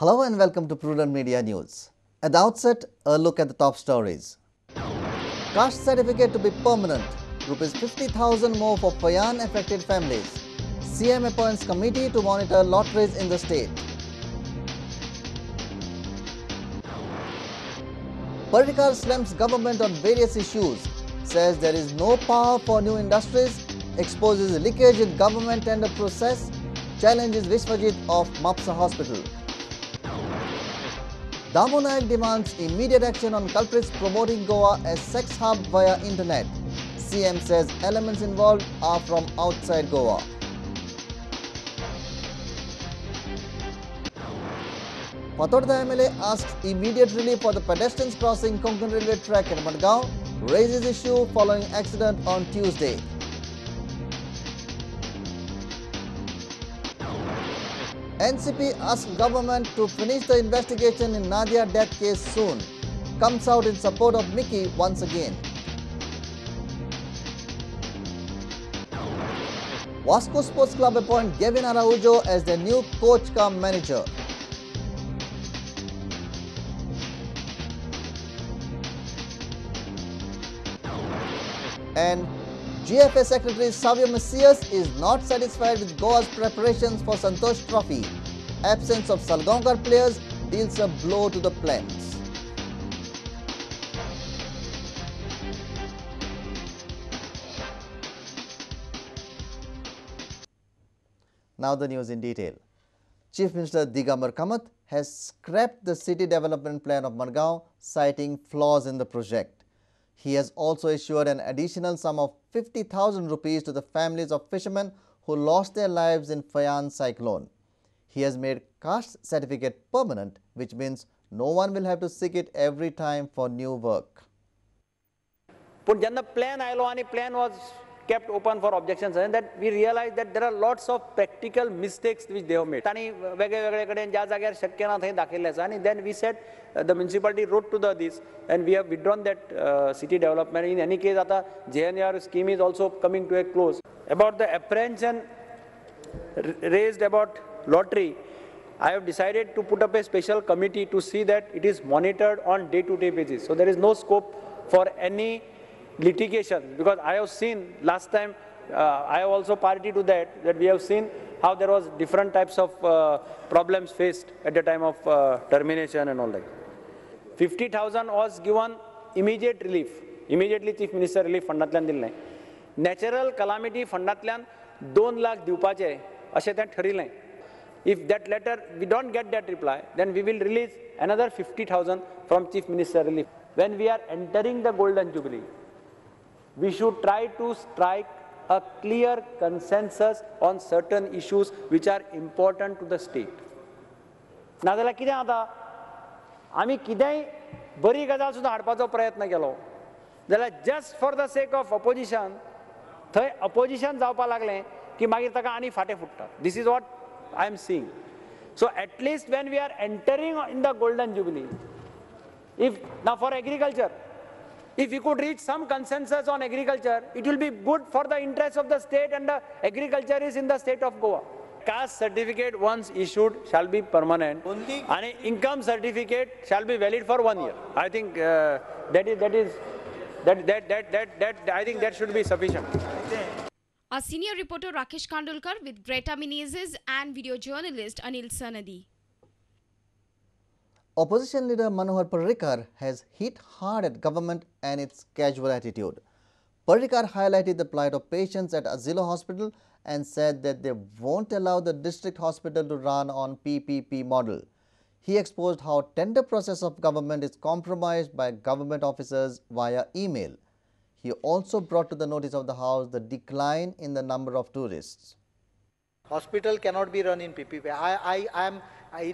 Hello and welcome to Prudent Media News. At the outset, a look at the top stories. Caste certificate to be permanent. Rupees 50,000 more for Payan affected families. CM appoints committee to monitor lotteries in the state. Parrikar slams government on various issues. Says there is no power for new industries. Exposes leakage in government tender process. Challenges Vishwajit of Mapsa Hospital. Damu Naik demands immediate action on culprits promoting Goa as sex hub via internet. CM says elements involved are from outside Goa. Patodda MLA asks immediate relief for the pedestrians crossing Konkan railway track in Madgaon. Raises issue following accident on Tuesday. NCP asks government to finish the investigation in Nadia death case soon. Comes out in support of Mickey once again. Vasco Sports Club appoint Gavin Araujo as their new coach cum manager. And GFA Secretary Savio Messias is not satisfied with Goa's preparations for Santosh Trophy. Absence of Salgaonkar players deals a blow to the plans. Now the news in detail. Chief Minister Digambar Kamath has scrapped the city development plan of Madgaon, citing flaws in the project. He has also issued an additional sum of 50,000 rupees to the families of fishermen who lost their lives in Payan cyclone. He has made caste certificate permanent, which means no one will have to seek it every time for new work. But when the plan was kept open for objections, and that we realized that there are lots of practical mistakes which they have made. And then we said the municipality wrote to this, and we have withdrawn that city development. In any case, the JNR scheme is also coming to a close. About the apprehension raised about lottery, I have decided to put up a special committee to see that it is monitored on day-to-day basis. So there is no scope for any litigation, because I have seen last time, I have also party to that we have seen how there was different types of problems faced at the time of termination and all that. 50,000 was given immediate relief, immediately Chief Minister relief fundatlan dilले. Natural calamity fundatlan 2 lakh दिवपाचे अशें तें ठरिल्लें. If that letter we don't get that reply, then we will release another 50,000 from Chief Minister relief. When we are entering the Golden Jubilee, we should try to strike a clear consensus on certain issues which are important to the state. ना जाल्यार कितें जाता, आमी कितेंय बरी गजाल सुद्दां हाडपाचो प्रयत्न केलो जाल्यार just for the sake of opposition थंय अपोजिशन जावपाक लागलें की मागीर ताका आनी फाटें फुट्टा. This is what I am seeing. So at least when we are entering in the Golden Jubilee, if now for agriculture, if we could reach some consensus on agriculture, it will be good for the interests of the state, and the agriculture is in the state of Goa. Caste certificate once issued shall be permanent, and income certificate shall be valid for 1 year. I think I think that should be sufficient. Our senior reporter Rakesh Kandolkar with Greta Menezes and video journalist Anil Sanadi. Opposition leader Manohar Parrikar has hit hard at government and its casual attitude. Parrikar highlighted the plight of patients at Azilo Hospital and said that they won't allow the district hospital to run on PPP model. He exposed how tender process of government is compromised by government officers via email. He also brought to the notice of the House the decline in the number of tourists. Hospital cannot be run in PPP. I am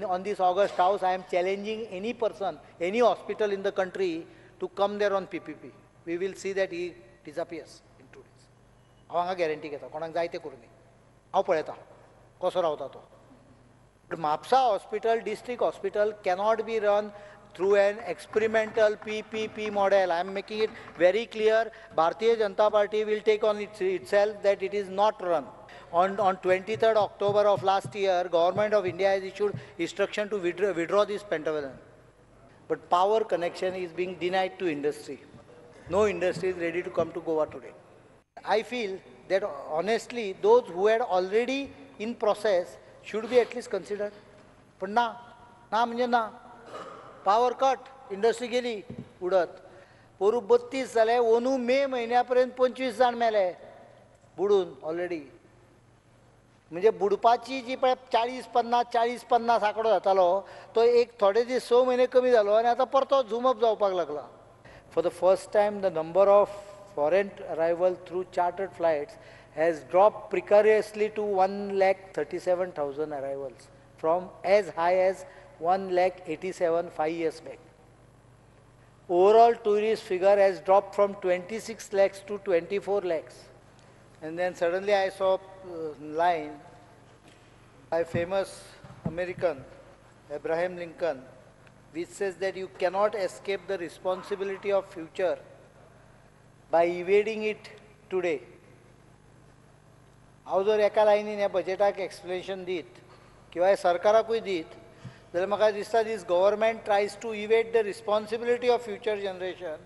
on this August House, I am challenging any person, any hospital in the country to come there on PPP. We will see that he disappears in 2 days. I guarantee घेता कोणाक जाय ते करूनी हांव पळयता कसो रावता तो. But Mapsa Hospital, district hospital cannot be run through an experimental PPP model. I am making it very clear. Bharatiya Janata Party will take on itself that it is not run. On 23rd October of last year, Government of India has issued instruction to withdraw this pentavalent. But power connection is being denied to industry. No industry is ready to come to Goa today. I feel that honestly, those who had already in process should be at least considered. But na म्हणजे ना. Power cut, industry गेली उडत. पोरू 32 जाले, ओनू मे महिन्यापर्यंत 25 जण मेले बुडून ऑलरेडी. म्हणजे बुडपाची जी पळय 40-50 आंकडो जातालो तो एक थोडे दीस 6 महिने कमी जालो आनी आतां परतो झूम अप जावपाक लागला. For the first time, the number of foreign arrival through chartered flights has dropped precariously to 1,37,000 arrivals from as high as 1,87,000 5 years back. Overall tourist figure has dropped from 26 lakhs to 24 lakhs. And then suddenly I saw a line by famous American Abraham Lincoln, which says that you cannot escape the responsibility of future by evading it today. हांव जर एका लायनीन ह्या बजेटाक explanation दीत किंवा सरकाराकूय दीत जाल्यार म्हाका दिसता this government tries to evade the responsibility of future generation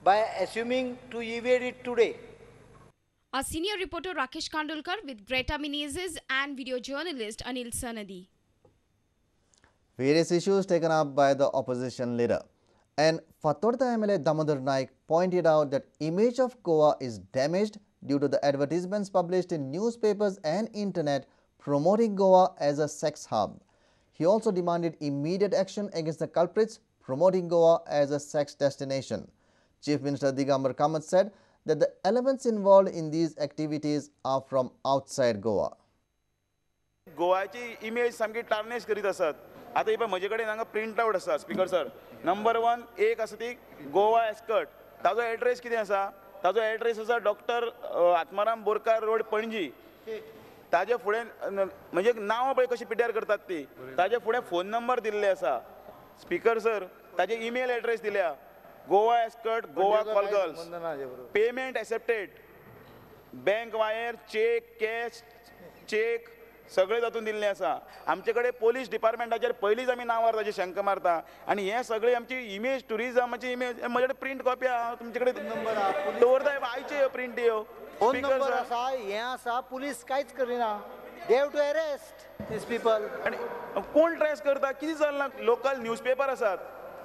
by assuming to evade it today. Our senior reporter Rakesh Kandolkar with Greta Menezes and video journalist Anil Sanadi. Various issues taken up by the opposition leader. And Fatorda MLA Damodar Naik pointed out that image of Goa is damaged due to the advertisements published in newspapers and internet promoting Goa as a sex hub. He also demanded immediate action against the culprits promoting Goa as a sex destination. Chief Minister Digambar Kamath said that the elements involved in these activities are from outside Goa. गोवाची image सामकी tarnish करीत आसात. आता ही म्हजे कडेन हांगा print out आसा स्पीकर सर. नंबर 1 एक आसा ती गोवा एस्कर्ट. ताजो एड्रेस कितें आसा? ताजो एड्रेस आसा डॉक्टर आत्माराम बोरकार रोड पणजी. ताजे फुडें म्हणजे नांव पळय कशी पिड्यार करतात ती. ताजे फुडें फोन नंबर दिल्ले आसा. स्पीकर सर ताजे ईमेल एड्रेस दिल्या. Goa escort Goa call girls. Payment accepted. Bank wire check cash check सगळे तातून दिल्ले आसा. आमचे कडेन पोलीस डिपार्टमेंटाचेर पयलींच आमी नांवार ताची शंका मारता आनी हे सगळे आमची इमेज टुरिजमाची इमेज म्हजे कडेन प्रिंट कॉपी आहा तुमचे कडेन दवरता आयचे प्रिंट यो फोन नंबर आसा हे आसा पुलीस कांयच करिना. They have to arrest these people. आनी कोण ट्रेस करता कितें चलना. लोकल न्यूजपेपर आसात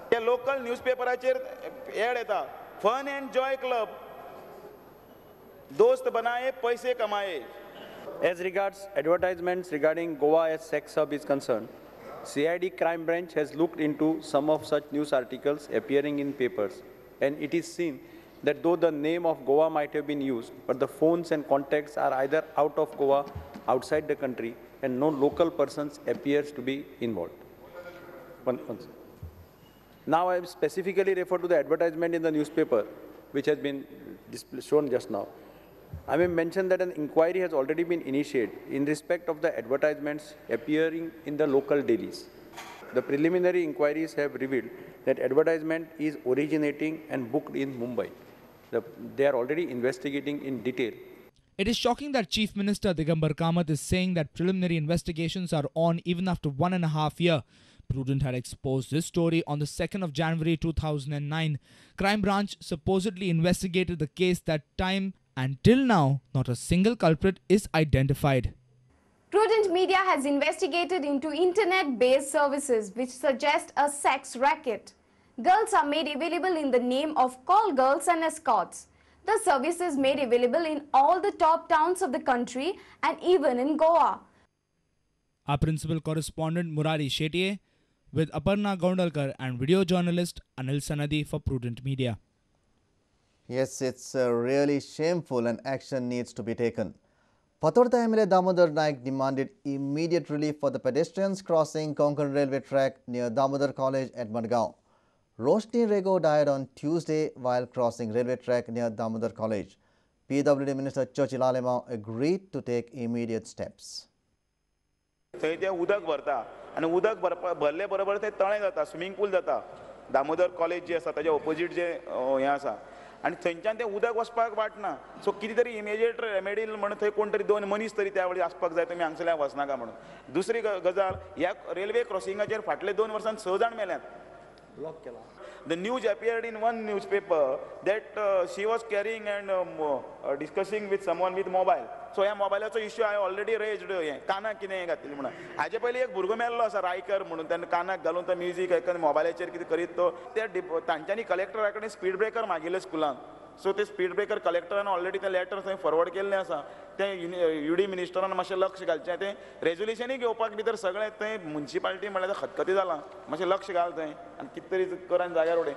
त्या लोकल न्यूजपेपराचेर एड येता फन एंड जॉय क्लब दोस्त बनाए पैसे कमाए. As regards advertisements regarding Goa as sex hub is concerned, CID crime branch has looked into some of such news articles appearing in papers, and it is seen that though the name of Goa might have been used, but the phones and contacts are either out of Goa, outside the country, and no local persons appears to be involved. Now I specifically refer to the advertisement in the newspaper, which has been shown just now. I may mention that an inquiry has already been initiated in respect of the advertisements appearing in the local dailies. The preliminary inquiries have revealed that advertisement is originating and booked in Mumbai. They are already investigating in detail. It is shocking that Chief Minister Digambar Kamath is saying that preliminary investigations are on even after 1.5 years. Prudent had exposed this story on the 2nd of January 2009. Crime branch supposedly investigated the case that time, and till now, not a single culprit is identified. Prudent Media has investigated into internet-based services which suggest a sex racket. Girls are made available in the name of call girls and escorts. The service is made available in all the top towns of the country and even in Goa. Our principal correspondent Murari Shetye with Aparna Gondalkar and video journalist Anil Sanadi for Prudent Media. Yes, it's really shameful and action needs to be taken. Fatorda MLA Damodar Naik demanded immediate relief for the pedestrians crossing Konkan railway track near Damodar College at Madgaon. Roshni Rego died on Tuesday while crossing railway track near Damodar College. PWD Minister Chochi Lalema agreed to take immediate steps. थंय ते उदक भरता आनी उदक भरले बरोबर ते तळें जाता स्विमींग पूल जाता. दामोदर कॉलेज जे आसा ताजे ऑपोजीट जे हें आसा आनी थंयच्यान तें उदक वचपाक वाटना. सो कितें तरी इमिजिएट रेमेडी म्हणून थंय कोण तरी 2 मनीस तरी त्या वेळी आसपाक जाय, तुमी हांगसरल्यान वचनाका म्हणून. दुसरी गजाल, ह्या रेल्वे क्रॉसिंगाचेर फाटले 2 वर्सांत 6 जाण मेल्यात. ब्लॉक केला. The news appeared in one newspaper that she was carrying and discussing with someone with mobile. So ह्या मोबायलाचो इश्यू हांवें ऑलरेडी रेज्ड हें कानाक कितें घातलेली म्हणून. हाजे पयलीं एक भुरगो मेल्लो आसा रायकर म्हणून, तेन्ना कानाक घालून तो म्युजीक आयकून मोबायलाचेर कितें करीत तो तांच्यांनी कलेक्टरा कडेन स्पीड ब्रेकर मागिल्ले स्कुलान. सो ते स्पीड ब्रेकर कलेक्टरान ऑलरेडी तें लेटर थंय फॉरवर्ड केल्लें आसा. तें युडी मिनिस्टरान मातशें लक्ष घालचें. तें रेजोल्युशनूय घेवपाक भितर सगळें थंय म्युन्सिपालिटी म्हणल्यार खतखती जालां. मातशें लक्ष घाल थंय आनी कितें तरी कर आनी जाग्यार उडय.